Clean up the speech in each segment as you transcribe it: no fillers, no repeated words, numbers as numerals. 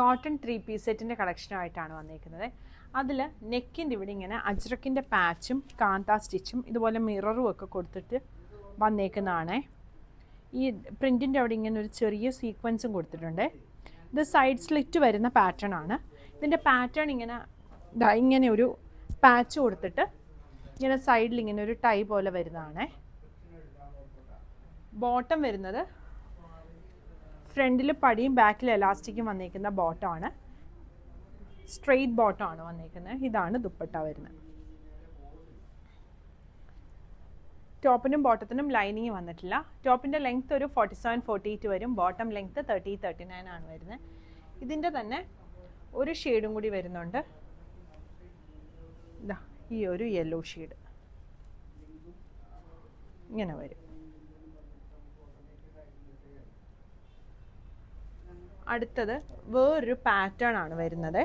Cotton 3-piece സെറ്റിൻ്റെ കളക്ഷനായിട്ടാണ് വന്നിരിക്കുന്നത്. അതിൽ നെക്കിൻ്റെ ഇവിടെ ഇങ്ങനെ അജ്രക്കിൻ്റെ പാച്ചും കാന്ത സ്റ്റിച്ചും ഇതുപോലെ മിററും ഒക്കെ കൊടുത്തിട്ട് വന്നേക്കുന്നതാണ്. ഈ പ്രിൻറ്റിൻ്റെ അവിടെ ഇങ്ങനെ ഒരു ചെറിയ സീക്വൻസും കൊടുത്തിട്ടുണ്ട്. ഇത് സൈഡ് സ്ലിറ്റ് വരുന്ന പാറ്റേൺ ആണ്. ഇതിൻ്റെ പാറ്റേൺ ഇങ്ങനെ ഒരു പാച്ച് കൊടുത്തിട്ട് ഇങ്ങനെ സൈഡിൽ ഇങ്ങനെ ഒരു ടൈ പോലെ വരുന്നതാണ്. ബോട്ടം വരുന്നത് ഫ്രണ്ടിൽ പടിയും ബാക്കിൽ എലാസ്റ്റിക്കും വന്നിരിക്കുന്ന ബോട്ടമാണ്. സ്ട്രെയിറ്റ് ബോട്ടമാണ് വന്നിരിക്കുന്നത്. ഇതാണ് ദുപ്പട്ട വരുന്നത്. ടോപ്പിനും ബോട്ടത്തിനും ലൈനിങ് വന്നിട്ടില്ല. ടോപ്പിൻ്റെ ലെങ്ത്ത് ഒരു 47-48 വരും. ബോട്ടം ലെങ്ത്ത് 30-39 ആണ് വരുന്നത്. ഇതിൻ്റെ തന്നെ ഒരു ഷെയ്ഡും കൂടി വരുന്നുണ്ട്. ഇതാ ഈ ഒരു യെല്ലോ ഷെയ്ഡ് ഇങ്ങനെ വരും. അടുത്തത് വേറൊരു പാറ്റേൺ ആണ് വരുന്നത്.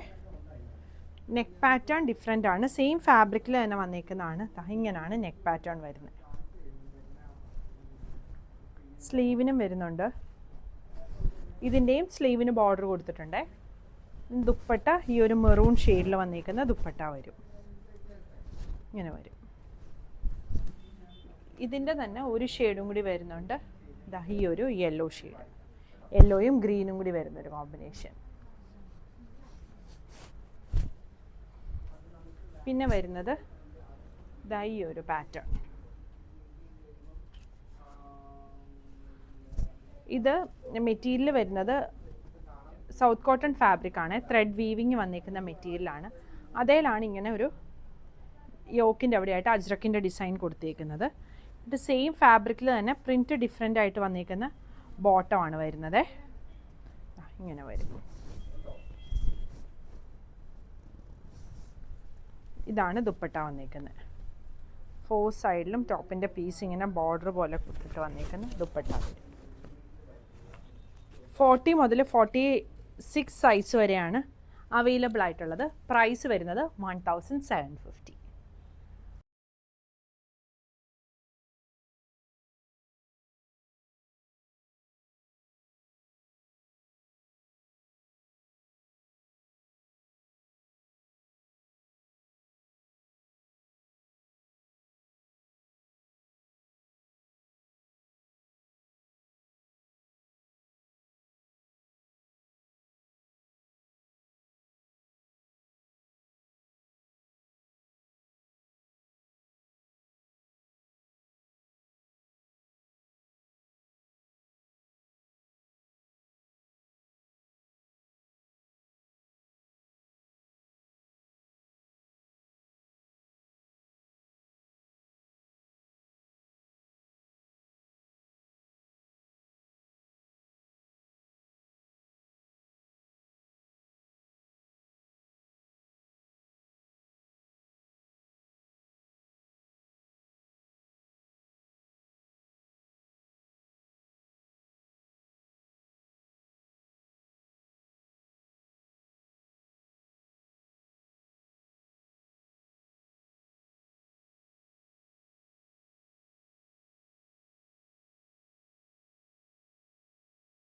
നെക്ക് പാറ്റേൺ ഡിഫറെൻ്റ് ആണ്. സെയിം ഫാബ്രിക്കിൽ തന്നെ വന്നേക്കുന്നതാണ്. ഇങ്ങനെയാണ് നെക്ക് പാറ്റേൺ വരുന്നത്. സ്ലീവിനും വരുന്നുണ്ട്. ഇതിൻ്റെയും സ്ലീവിന് ബോർഡർ കൊടുത്തിട്ടുണ്ട്. ദുപ്പട്ട ഈ ഒരു മെറൂൺ ഷെയ്ഡിൽ വന്നിരിക്കുന്ന ദുപ്പട്ട വരും. ഇങ്ങനെ വരും. ഇതിൻ്റെ തന്നെ ഒരു ഷെയ്ഡും കൂടി വരുന്നുണ്ട്. ഇതാ ഈ ഒരു യെല്ലോ ഷെയ്ഡ്, യെല്ലോയും ഗ്രീനും കൂടി വരുന്നൊരു കോമ്പിനേഷൻ. പിന്നെ വരുന്നത് ഇതാ ഈ ഒരു പാറ്റേൺ. ഇത് മെറ്റീരിയൽ വരുന്നത് സൗത്ത് കോട്ടൺ ഫാബ്രിക് ആണ്. ത്രെഡ് വീവിങ് വന്നിരിക്കുന്ന മെറ്റീരിയലാണ്. അതേലാണ് ഇങ്ങനെ ഒരു യോക്കിൻ്റെ അവിടെയായിട്ട് അജ്രക്കിൻ്റെ ഡിസൈൻ കൊടുത്തേക്കുന്നത്. ഇത് സെയിം ഫാബ്രിക്കിൽ തന്നെ പ്രിൻറ്റ് ഡിഫറെൻ്റ് ആയിട്ട് വന്നിരിക്കുന്ന ബോട്ടമാണ് വരുന്നത്. ഇങ്ങനെ വരും. ഇതാണ് ദുപ്പട്ട വന്നിരിക്കുന്നത്. 4 സൈഡിലും ടോപ്പിൻ്റെ പീസ് ഇങ്ങനെ ബോർഡർ പോലെ കൊടുത്തിട്ട് വന്നിരിക്കുന്ന ദുപ്പട്ട. 40 മുതൽ 46 സൈസ് വരെയാണ് അവൈലബിൾ ആയിട്ടുള്ളത്. പ്രൈസ് വരുന്നത് 1750.